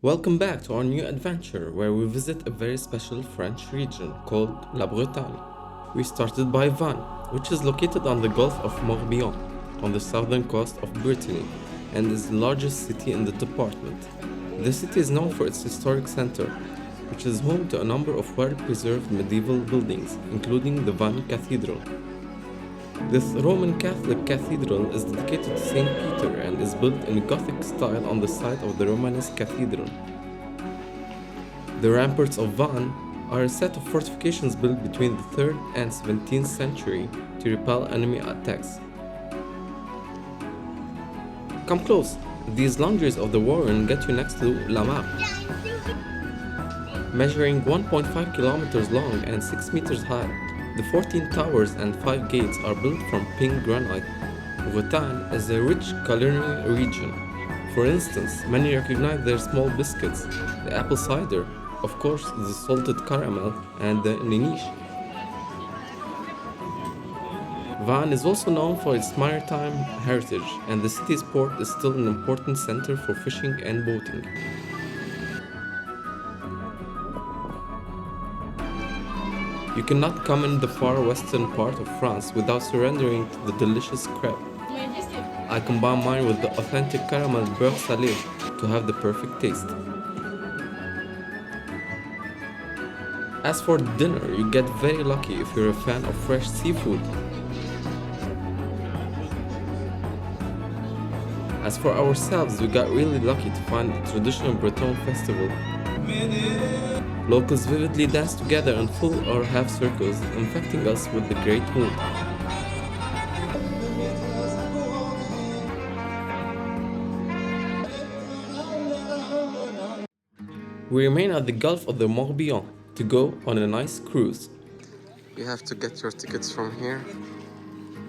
Welcome back to our new adventure where we visit a very special French region called La Bretagne. We started by Vannes, which is located on the Gulf of Morbihan on the southern coast of Brittany and is the largest city in the department. The city is known for its historic center, which is home to a number of well-preserved medieval buildings, including the Vannes Cathedral. This Roman Catholic cathedral is dedicated to Saint Peter and is built in Gothic style on the site of the Romanesque cathedral. The ramparts of Vannes are a set of fortifications built between the 3rd and 17th century to repel enemy attacks. Come close, these lunges of the warren get you next to La Mare. Measuring 1.5 kilometers long and 6 meters high, the 14 towers and 5 gates are built from pink granite. Bretagne is a rich culinary region. For instance, many recognize their small biscuits, the apple cider, of course the salted caramel, and the niche. Vannes is also known for its maritime heritage, and the city's port is still an important center for fishing and boating. You cannot come in the far western part of France without surrendering to the delicious crepe. I combine mine with the authentic caramel beurre salé to have the perfect taste. As for dinner, you get very lucky if you're a fan of fresh seafood. As for ourselves, we got really lucky to find the traditional Breton festival. Locals vividly dance together in full or half circles, infecting us with the great mood. We remain at the Gulf of the Morbihan to go on a nice cruise. You have to get your tickets from here.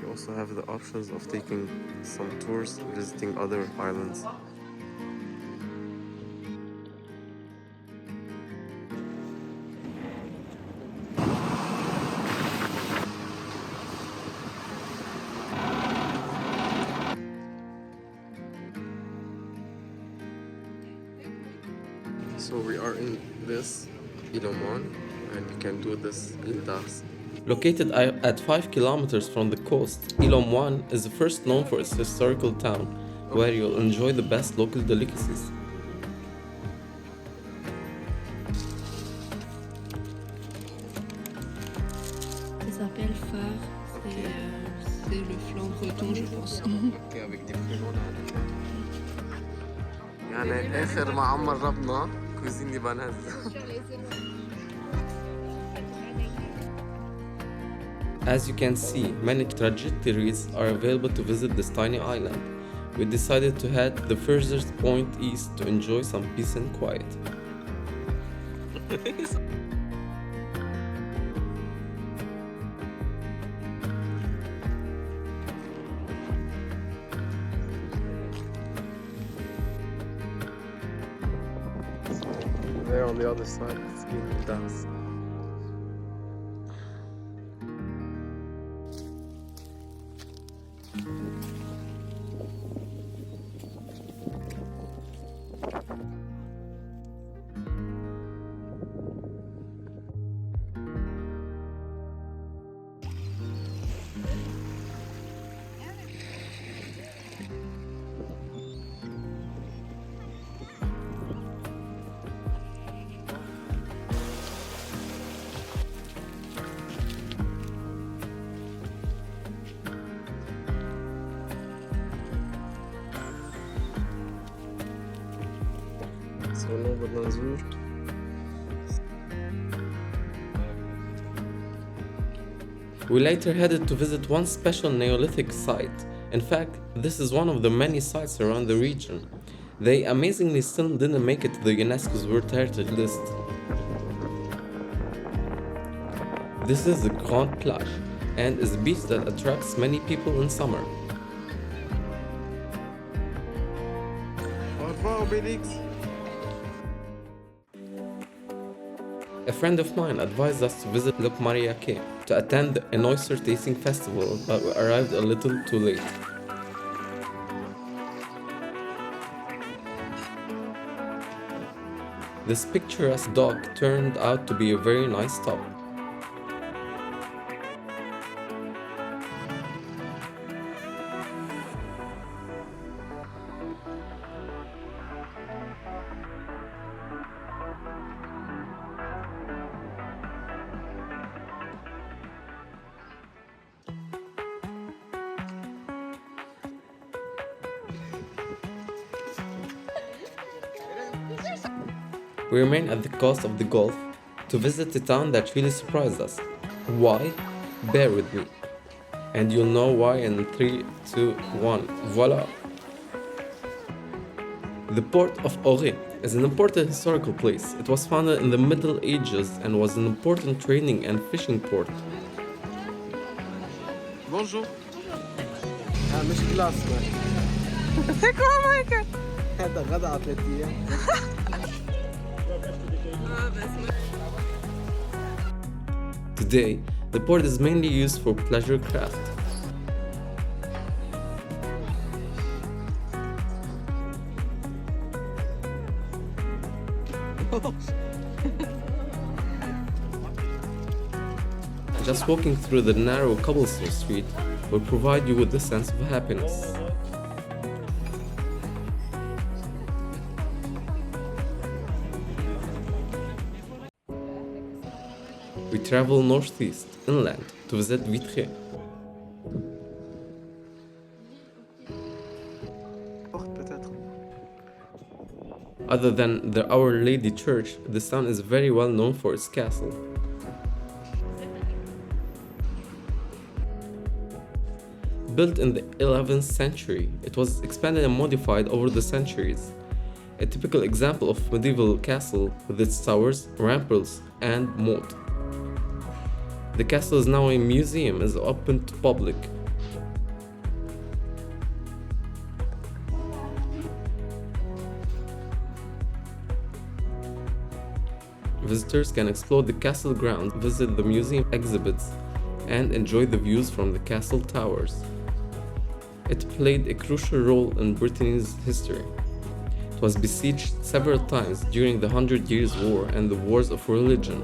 You also have the options of taking some tours, visiting other islands. So we are in this Ille-aux-Moines and you can do this Ile-d'Ars. Located at 5 kilometers from the coast, Ille-aux-Moines is first known for its historical town, where you'll enjoy the best local delicacies. Ça s'appelle phare, c'est le flanc breton je pense. Ok, avec des prénoms là. يعني آخر ما عم جربنا كوزين لبنان. As you can see, many trajectories are available to visit this tiny island. We decided to head the furthest point east to enjoy some peace and quiet. There on the other side, it's Ile-d'Ars. So now بدنا نزور. We later headed to visit one special Neolithic site. In fact, this is one of the many sites around the region. They amazingly still didn't make it to the UNESCO's World Heritage List. This is the Grande Plage and is a beach that attracts many people in summer. A friend of mine advised us to visit Locmariaquer to attend an oyster tasting festival, but we arrived a little too late. This picturesque dock turned out to be a very nice stop. We remain at the coast of the Gulf to visit a town that really surprised us. Why? Bear with me. And you'll know why in 3, 2, 1. Voila! The port of Auray is an important historical place. It was founded in the Middle Ages and was an important trading and fishing port. Bonjour. مش كلاس هذا غدا على 3 ايام. Today, the port is mainly used for pleasure craft. Just walking through the narrow cobblestone street will provide you with a sense of happiness. We travel northeast, inland, to visit Vitré. Porte peut-être. Other than the Our Lady Church, this town is very well known for its castle. Built in the 11th century, it was expanded and modified over the centuries. A typical example of medieval castle with its towers, ramparts, and moat. The castle is now a museum, is open to public. Visitors can explore the castle grounds, visit the museum exhibits, and enjoy the views from the castle towers. It played a crucial role in Brittany's history. It was besieged several times during the 100 Years' War and the Wars of Religion.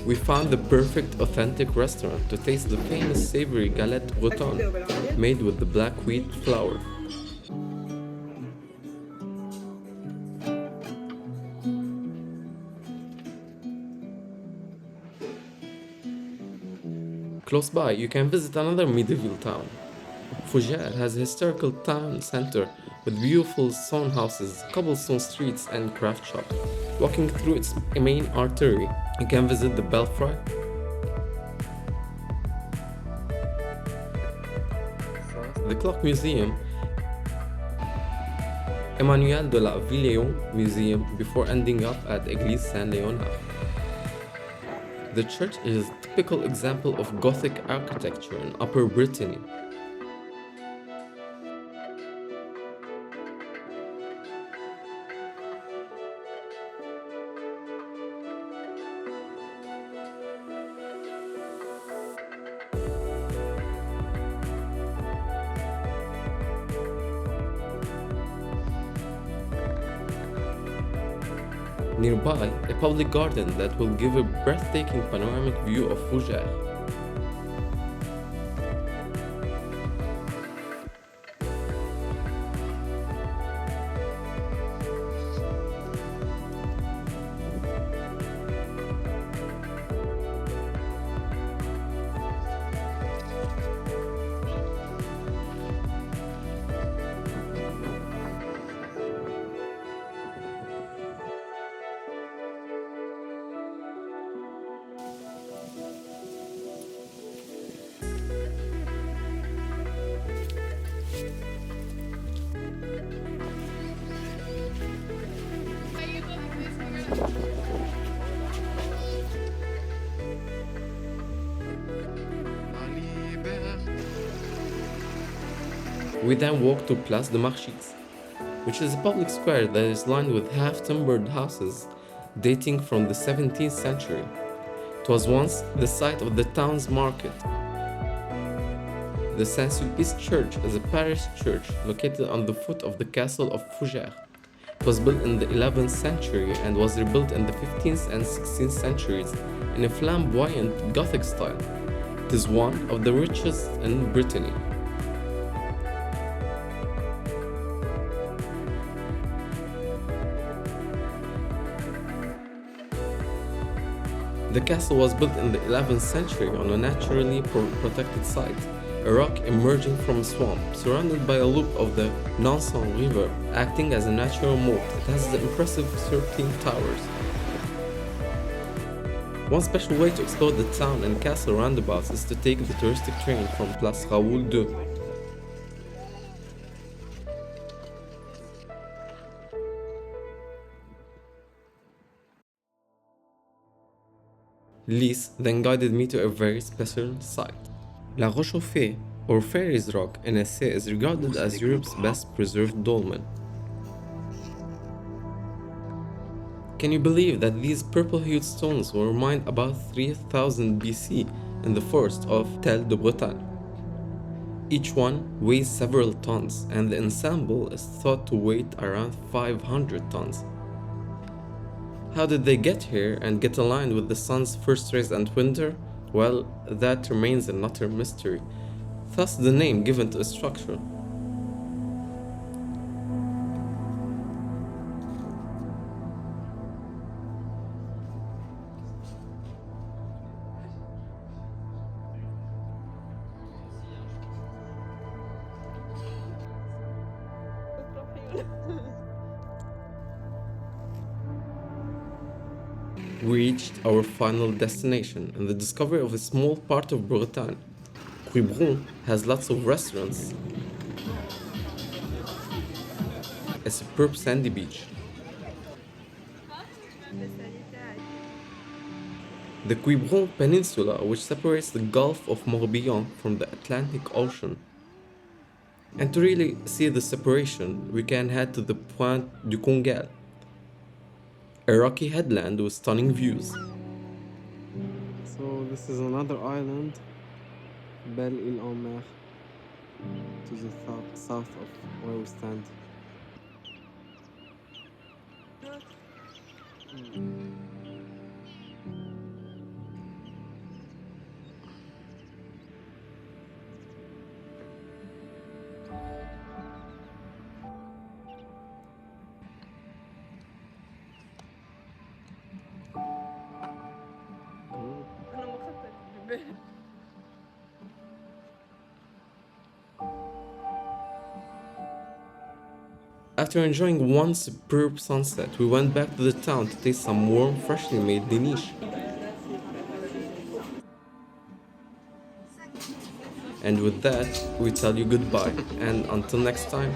We found the perfect authentic restaurant to taste the famous savory galette bretonne made with the black wheat flour. Close by, you can visit another medieval town. Fougères has a historical town center with beautiful stone houses, cobblestone streets, and craft shops. Walking through its main artery, you can visit the belfry, the clock museum, Emmanuel de la Villéon Museum, before ending up at Église Saint-Léonard. The church is a typical example of Gothic architecture in Upper Brittany. Nearby, a public garden that will give a breathtaking panoramic view of Fougères. We then walked to Place de Marchis, which is a public square that is lined with half-timbered houses dating from the 17th century. It was once the site of the town's market. The Saint-Sulpice Church is a parish church located on the foot of the castle of Fougères. It was built in the 11th century and was rebuilt in the 15th and 16th centuries in a flamboyant Gothic style. It is one of the richest in Brittany. The castle was built in the 11th century on a naturally protected site, a rock emerging from a swamp, surrounded by a loop of the Nansen River, acting as a natural moat. It has the impressive 13 towers. One special way to explore the town and castle roundabouts is to take the touristic train from Place Raoul II. Lise then guided me to a very special site. La Roche-aux-Fées, or Fairies Rock in Essay, is regarded as Europe's best preserved dolmen. Can you believe that these purple-hued stones were mined about 3000 BC in the forest of Tel de Bretagne? Each one weighs several tons, and the ensemble is thought to weigh around 500 tons. How did they get here and get aligned with the sun's first rays and winter? Well, that remains an utter mystery. Thus the name given to a structure. We reached our final destination and the discovery of a small part of Bretagne. Quiberon has lots of restaurants, a superb sandy beach. The Quiberon Peninsula, which separates the Gulf of Morbihan from the Atlantic Ocean. And to really see the separation, we can head to the Pointe du Congal, a rocky headland with stunning views. So this is another island, Belle-Île-en-Mer, to the south of where we stand. After enjoying one superb sunset, we went back to the town to taste some warm, freshly made déniche. And with that, we tell you goodbye, and until next time.